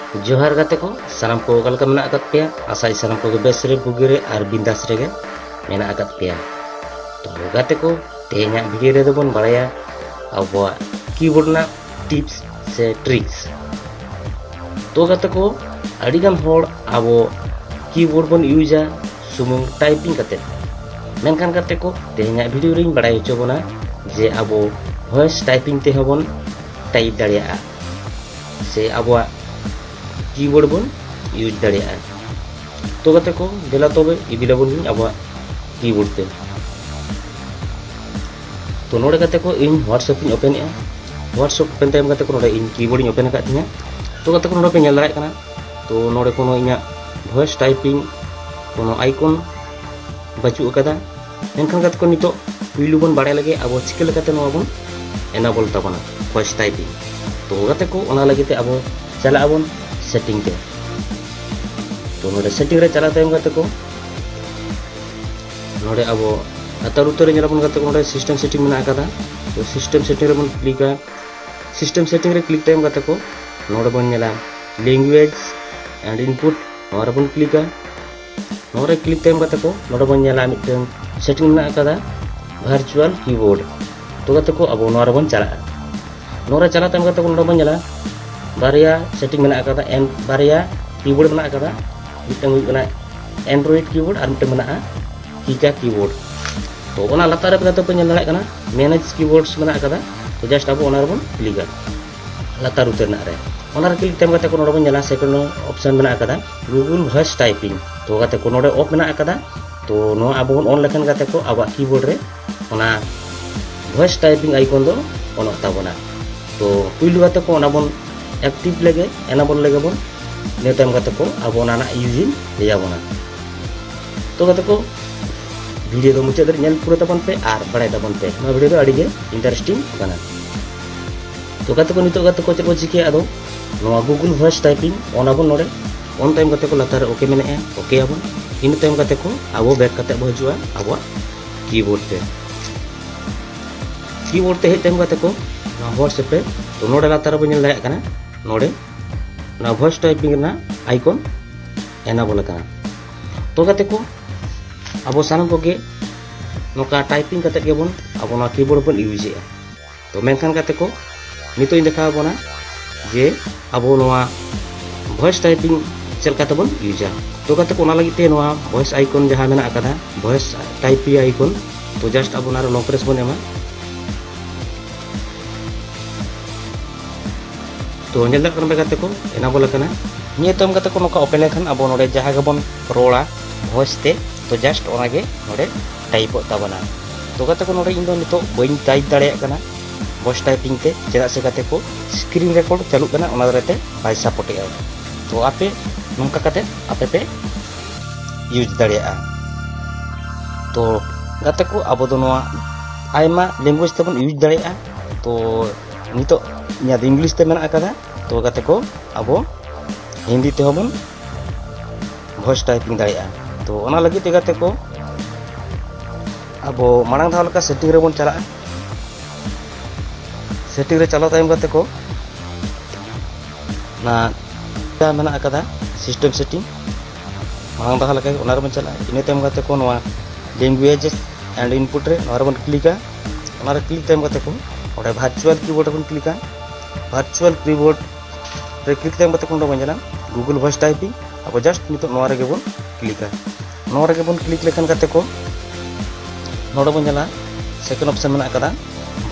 जोहार गाते को सानाम को ओका लेका मेना आकात पेया आशा सानाम को बेस रे बुगी रे आर बिंदास रे गे मेना आकात पेया। तो गाते को तेहेnya वीडियो रे दोबन बाड़ाया आबोआ कीबोर्ड ना टिप्स से ट्रिक्स। तो गाते को अडिगान होड़ आबो कीबोर्ड बन यूजा सुमुंग टाइपिंग काते मेनखान गाते को तेहेnya वीडियो रे बाड़ाय होचो बोना जे आबो वॉइस टाइपिंग ते हबन टाइप दाड़िया से आबोआ कीबोर्ड बन यूज दाड़िया। तो गाते को देला तबे इदिला बन अब कीबोर्ड ते। तो नोड़े गाते को इन व्हाट्सएप इन ओपन ए व्हाट्सएप ओपन टाइम गाते को नोड़े इन कीबोर्ड इन ओपन का तिया। तो गाते को नोड़े पे नेल दाड़े कना तो नोड़े कोनो इना वॉइस टाइपिंग कोनो आइकन बचु कदा एनखान गाते को नितो पुइलु बन बाड़े लगे अब चिके लेकाते नो बन एनाबल ताबना वॉइस टाइपिंग। तो गाते को ओना लगिते अब चला बन सेटिंग ते। तो नोड़े सेटिंग रे चला टाइम गाते को नोड़े अब अतर उतर बन गाते को नोड़े सिस्टम सेटिंग मेना कदा। तो सिस्टम सेटिंग रे बन क्लिका सिस्टम सेटिंग रे क्लिक टाइम गाते को नोड़े बन नेला लैंग्वेज एंड इनपुट नोरे बन क्लिका नोरे क्लिक टाइम गाते को नोड़े बन नेला मिटन सेटिंग मेना कदा वर्चुअल कीबोर्ड। तो गाते को अब नोरे बन चला नोरे चला टाइम गाते को नोड़े बन नेला बारिया सेटिंग मेना कदा एन बारिया कीबोर्ड मेना कदा मिटन हुई एंड्रॉइड कीबोर्ड और मिटन मेना कीका कीबोर्ड। तो ओना लातार रे गाते पे नेल दाड़े कना मैनेज कीबोर्ड्स मेना कदा। तो जस्ट अब ओना रे बन क्लिका लातार उतर ना रे ओना रे क्लिक टाइम गाते को नोड़े बन नेला सेकंड ऑप्शन मेना कदा गूगल वॉइस टाइपिंग। तो गाते को नोड़े ऑफ मेना कदा। तो नो अब बन ऑन लेखन गाते को अब कीबोर्ड रे ओना वॉइस टाइपिंग आइकन दो ऑन ताबोना। तो पुइलु गाते को ओना बन एक्टिव लगे एनाबल लगे बन ने टाइम गाते को अब ओना ना यूजिंग लेया बोना। तो गाते को वीडियो दो मुचाद रे नेल पूरा तबन पे आर बड़ाय तबन पे नो वीडियो दो अडिगे इंटरेस्टिंग बना। तो गाते को नितो गाते को चेको चिके आदो नो गूगल वॉइस टाइपिंग ओना बन नोड़े ऑन टाइम गाते को लातार ओके मेने ओके आबन इन टाइम गाते को अब बैक काते बो हजुआ अब कीबोर्ड ते हेज टाइम गाते को ना व्हाट्सएप पे। तो नोड़े लातार बो नेल दाड़े कना नोड़े ना वॉइस टाइपिंग ना आइकन एनाबल कना। तो गाते को अब सानम को गे नोका टाइपिंग करते के बन अब ना कीबोर्ड बन यूज ए। तो मेनखान गाते को नितो इन देखा बोना जे अब नोआ वॉइस टाइपिंग चलका तबन यूजा। तो गाते को ना लगिते नोआ वॉइस आइकन जहां मेना कदा वॉइस टाइपिंग आइकन। तो जस्ट अब ना लो प्रेस बन एमा। तो नेल दाक कन गाते को एनाबल कना निये तम गाते को नोका ओपन लेखन अब नोडे जहां गबन रोड़ा वॉइस ते। तो जस्ट ओनागे नोड़े टाइप ताबना। तो गाते को नोड़े इंदो नितो बइन टाइप दाड़े कना वॉइस टाइपिंग ते चेदा से गाते को स्क्रीन रिकॉर्ड चालू कना ओना दरेते बाय सपोर्ट ए। तो आपे नोंका काते आपे पे यूज दाड़ेया। तो गाते को अब दो नोआ आयमा लैंग्वेज तेबन यूज दाड़ेया। तो नितो न्या इंग्लिश ते मेना कदा। तो गाते को अब हिंदी ते हबन वॉइस टाइपिंग दाड़ेया। तो ओना लगी ते गाते को अब मांग धाव लका सेटिंग रे बन चला सेटिंग रे चला टाइम गाते को ना क्या मेना कदा सिस्टम सेटिंग मांग धाव लका ओना रे बन चला इन टाइम गाते को नोआ लैंग्वेज एंड इनपुट रे नोआ रे बन क्लिका ओना रे क्लिक टाइम गाते को ओडे वर्चुअल कीबोर्ड बन क्लिका वर्चुअल कीबोर्ड रे क्लिक टाइम गाते को बन जाना गूगल वॉइस टाइपिंग। अब जस्ट नितो नोआ रे बन क्लिका नोआ रे बन क्लिक लेखन गाते को नोडे बन जाला सेकंड ऑप्शन मेना कदा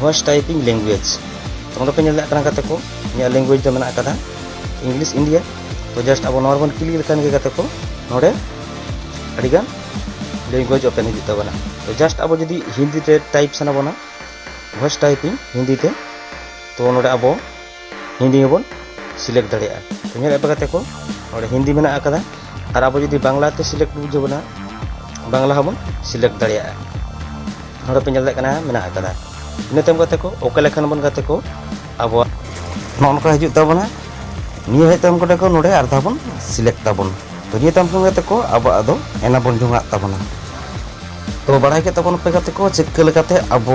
वॉइस टाइपिंग लैंग्वेज। तो नोडे पे नेल दाक गाते को न्या लैंग्वेज दो मेना कदा इंग्लिश इंडिया। तो जस्ट अब नोआ बन क्लिक लेखन के गाते को नोडे अडिगा लैंग्वेज ओपन हिजु तबना। तो जस्ट अब जदी हिंदी ते टाइप सना बना वॉइस टाइपिंग हिंदी ते तो नोडे अब हिंदी बन सिलेक्ट दाड़ेया। तो नेल एप गाते को नोडे हिंदी मेना कदा और अब जदी बांग्ला ते सिलेक्ट बुझो बना बांग्ला हबन सिलेक्ट दाड़ेया। नोडे पे नेल दाक कना मेना कदा इन टाइम गाते को ओके लेखन बन गाते को अब नोनका हिजु तबना निये हे टाइम गाते को नोडे आरधा बन सिलेक्ट ताबन। तो निये टाइम गाते को अब आदो एना बन जोंगा ताबना। तो बाड़ाय के तबन पे गाते को चिक्के लेकाते अब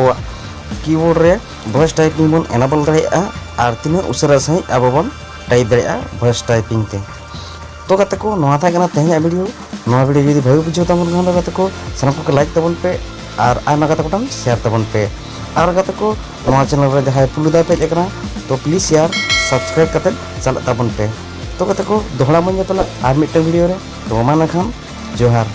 कीबोर्ड रे वॉइस टाइपिंग बन एनाबल दाड़ेया और तीना उसरा सही अब बन टाइप दाड़ा वॉइस टाइपिंग ते तो गाते को नवा था कना तेहना वीडियो नवा वीडियो जुदी भागे बुझो तबन खान गाते को सानम को लाइक तबन पे और आयमा गाते को शेयर तबन पे और गाते को नवा चैनल रे जहां पुलु दा पे एकना तो प्लीज शेयर सब्सक्राइब करते चल तबन पे तो गाते को दोहरा मन जतला आर मिटन वीडियो रे तो मा खान जोहार।